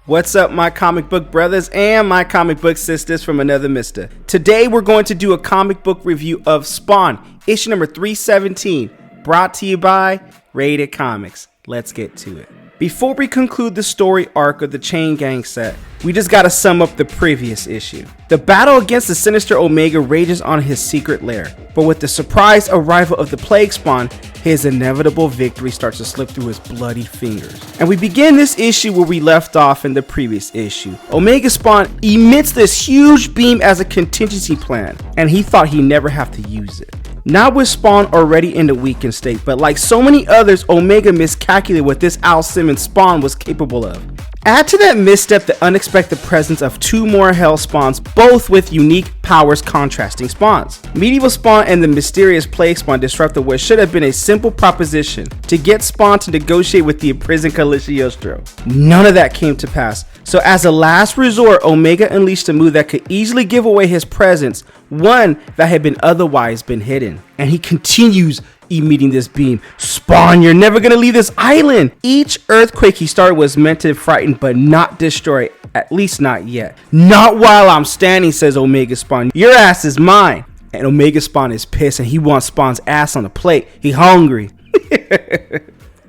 What's up, my comic book brothers and my comic book sisters from another mister? Today we're going to do a comic book review of Spawn, issue number 317, brought to you by Rated Comics. Let's get to it. Before we conclude the story arc of the Chain Gang set, we just gotta sum up the previous issue. The battle against the sinister Omega rages on his secret lair, but with the surprise arrival of the Plague Spawn, his inevitable victory starts to slip through his bloody fingers. And we begin this issue where we left off in the previous issue. Omega Spawn emits this huge beam as a contingency plan, and he thought he'd never have to use it. Not with Spawn already in the weakened state, but like so many others, Omega miscalculated what this Al Simmons Spawn was capable of. Add to that misstep the unexpected presence of two more Hell Spawns, both with unique powers contrasting spawns. Medieval Spawn and the mysterious Plague Spawn disrupted what should have been a simple proposition to get Spawn to negotiate with the imprisoned Calicostro. None of that came to pass, so as a last resort, Omega unleashed a move that could easily give away his presence, one that had been otherwise been hidden. And he continues emitting this beam. Spawn, you're never gonna leave this island! Each earthquake he started was meant to frighten but not destroy, at least not yet. Not while I'm standing, says Omega Spawn. Your ass is mine. And Omega Spawn is pissed and he wants Spawn's ass on the plate. He hungry.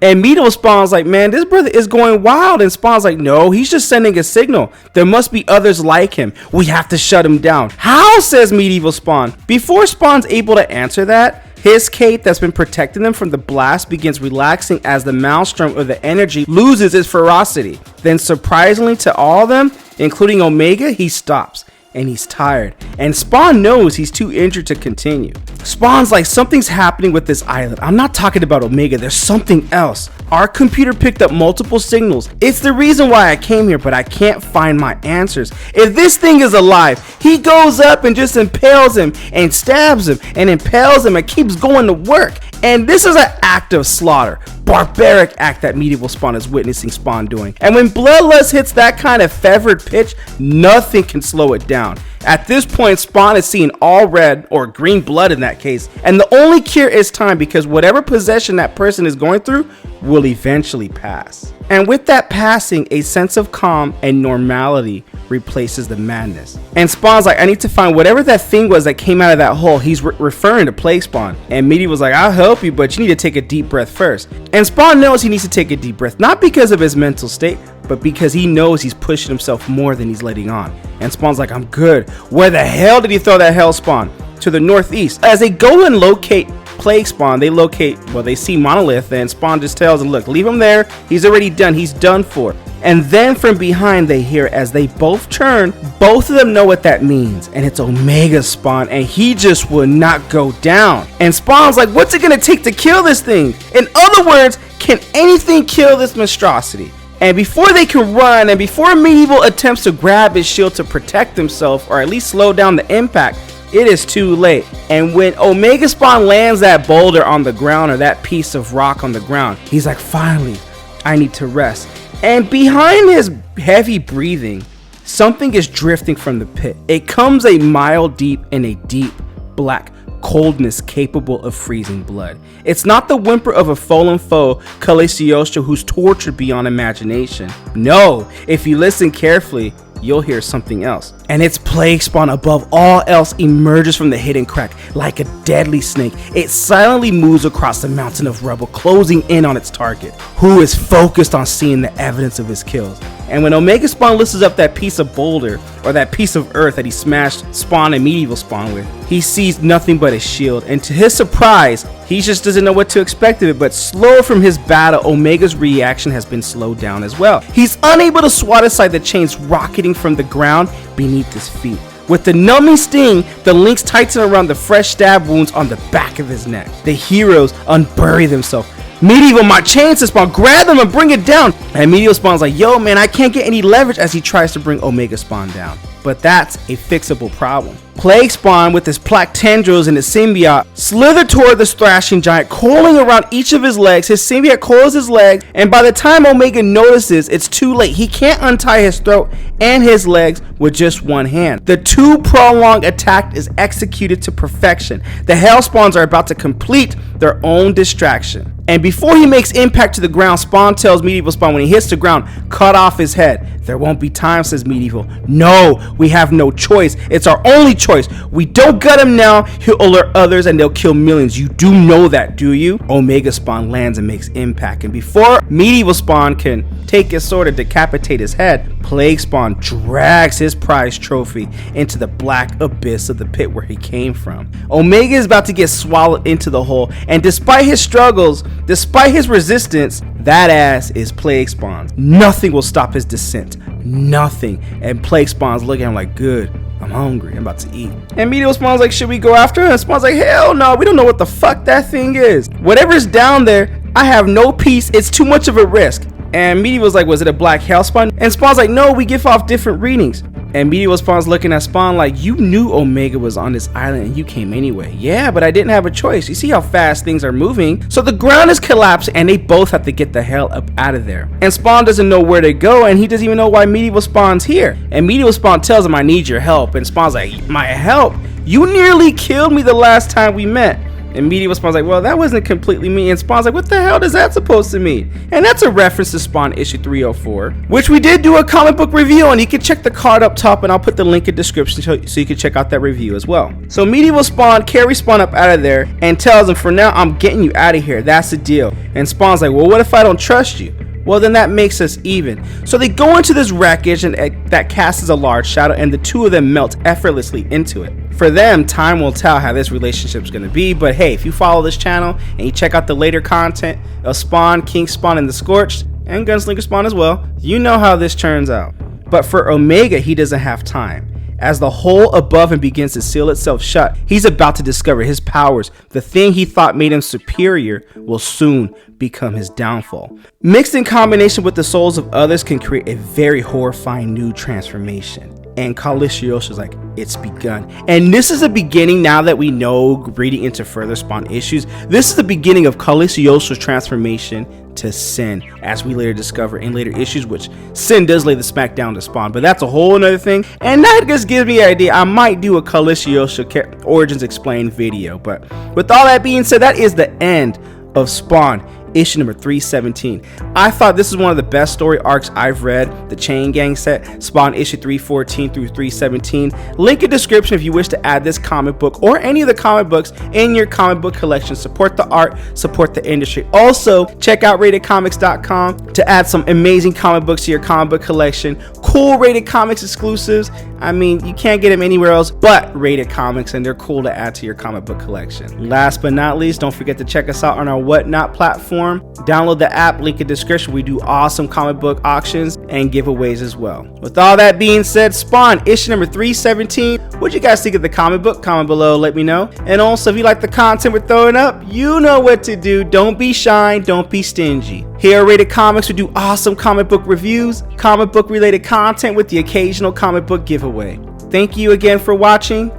And Medieval Spawn's like, man, this brother is going wild. And Spawn's like, no, he's just sending a signal. There must be others like him. We have to shut him down. How, says Medieval Spawn. Before Spawn's able to answer that, his cape that's been protecting them from the blast begins relaxing as the maelstrom of the energy loses its ferocity. Then surprisingly to all of them, including Omega, he stops. And he's tired, and Spawn knows he's too injured to continue. Spawn's like, something's happening with this island. I'm not talking about Omega, there's something else. Our computer picked up multiple signals. It's the reason why I came here, but I can't find my answers. If this thing is alive, he goes up and just impales him and stabs him and impales him and keeps going to work. And this is an act of slaughter. Barbaric act that Medieval Spawn is witnessing Spawn doing. And when bloodlust hits that kind of fevered pitch, nothing can slow it down. At this point, Spawn is seeing all red, or green blood in that case, and the only cure is time, because whatever possession that person is going through will eventually pass. And with that passing, a sense of calm and normality replaces the madness. And Spawn's like, I need to find whatever that thing was that came out of that hole. He's referring to Plague Spawn. And Medieval was like, I'll help you, but you need to take a deep breath first. And Spawn knows he needs to take a deep breath, not because of his mental state, but because he knows he's pushing himself more than he's letting on. And Spawn's like, I'm good. Where the hell did he throw that Hell Spawn? To the northeast. As they go and locate Plague Spawn, they see Monolith, and Spawn just tells them, look, leave him there. He's already done. He's done for. And then from behind they hear, as they both turn, both of them know what that means. And it's Omega Spawn, and he just will not go down. And Spawn's like, what's it gonna take to kill this thing? In other words, can anything kill this monstrosity? And before they can run, and before Medieval attempts to grab his shield to protect himself, or at least slow down the impact, it is too late. And when Omega Spawn lands that boulder on the ground, or that piece of rock on the ground, he's like, finally, I need to rest. And behind his heavy breathing, something is drifting from the pit. It comes a mile deep in a deep black coldness capable of freezing blood. It's not the whimper of a fallen foe, Calicostro, who's tortured beyond imagination. No, if you listen carefully, you'll hear something else. And its Plague Spawn above all else emerges from the hidden crack like a deadly snake. It silently moves across the mountain of rubble, closing in on its target, who is focused on seeing the evidence of his kills. And when Omega Spawn lifts up that piece of boulder, or that piece of earth that he smashed Spawn and Medieval Spawn with, he sees nothing but a shield. And to his surprise, he just doesn't know what to expect of it, but slow from his battle, Omega's reaction has been slowed down as well. He's unable to swat aside the chains rocketing from the ground beneath his feet. With the numbing sting, the links tighten around the fresh stab wounds on the back of his neck. The heroes unbury themselves. Medieval, my chains, Spawn, grab them and bring it down. And Medieval Spawn's like, yo man, I can't get any leverage, as he tries to bring Omega Spawn down. but that's a fixable problem. Plague Spawn, with his plaque tendrils and his symbiote, slithered toward the thrashing giant, coiling around each of his legs. His symbiote coils his legs, and by the time Omega notices, it's too late. He can't untie his throat and his legs with just one hand. The two prolonged attack is executed to perfection. The Hellspawns are about to complete their own distraction. And before he makes impact to the ground, Spawn tells Medieval Spawn when he hits the ground, cut off his head. There won't be time, says Medieval. No, we have no choice. It's our only choice. We don't gut him now, he'll alert others and they'll kill millions. You do know that, do you? Omega Spawn lands and makes impact. And before Medieval Spawn can take his sword and decapitate his head, Plague Spawn drags his prize trophy into the black abyss of the pit where he came from. Omega is about to get swallowed into the hole, and despite his struggles, despite his resistance, that ass is Plague Spawn's. Nothing will stop his descent. Nothing. And Plague Spawn's looking at him like, good, I'm hungry, I'm about to eat. And Medieval Spawn's like, should we go after him? And Spawn's like, hell no, we don't know what the fuck that thing is. Whatever's down there, I have no peace, it's too much of a risk. And Medieval's like, was it a black Hellspawn? And Spawn's like, no, we give off different readings. And Medieval Spawn's looking at Spawn like, you knew Omega was on this island and you came anyway. Yeah, but I didn't have a choice. You see how fast things are moving? So the ground is collapsing and they both have to get the hell up out of there. And Spawn doesn't know where to go, and he doesn't even know why Medieval Spawn's here. And Medieval Spawn tells him, I need your help. And Spawn's like, my help? You nearly killed me the last time we met. And Medieval Spawn's like, well, that wasn't completely me. And Spawn's like, what the hell does that supposed to mean? And that's a reference to Spawn issue 304, which we did do a comic book review on. You can check the card up top, and I'll put the link in the description so you can check out that review as well. So Medieval Spawn carries Spawn up out of there and tells him, for now, I'm getting you out of here. That's the deal. And Spawn's like, well, what if I don't trust you? Well, then that makes us even. So they go into this wreckage, and that casts a large shadow, and the two of them melt effortlessly into it. For them, time will tell how this relationship is going to be, but hey, if you follow this channel and you check out the later content of Spawn, King Spawn, and the Scorched, and Gunslinger Spawn as well, you know how this turns out. But for Omega, he doesn't have time. As the hole above him begins to seal itself shut, he's about to discover his powers. The thing he thought made him superior will soon become his downfall. Mixed in combination with the souls of others can create a very horrifying new transformation. And Calicios's like, it's begun. And this is the beginning, now that we know, reading into further Spawn issues, this is the beginning of Calicios's transformation to Sin, as we later discover in later issues, which Sin does lay the smack down to Spawn, but that's a whole another thing. And that just gives me an idea, I might do a Calicioso Origins Explained video. But with all that being said, that is the end of Spawn issue number 317. I thought this is one of the best story arcs I've read. The Chain Gang set, Spawn issue 314 through 317. Link in description if you wish to add this comic book or any of the comic books in your comic book collection. Support the art, support the industry. Also, check out RatedComics.com to add some amazing comic books to your comic book collection. Cool Rated Comics exclusives. I mean, you can't get them anywhere else but Rated Comics, and they're cool to add to your comic book collection. Last but not least, don't forget to check us out on our Whatnot platform. Download the app, link in description. We do awesome comic book auctions and giveaways as well. With all that being said, Spawn issue number 317. What'd you guys think of the comic book? Comment below, let me know. And also, if you like the content we're throwing up, you know what to do. Don't be shy, don't be stingy. Here at Rated Comics, we do awesome comic book reviews, comic book related content with the occasional comic book giveaway. Thank you again for watching.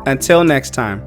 Until next time.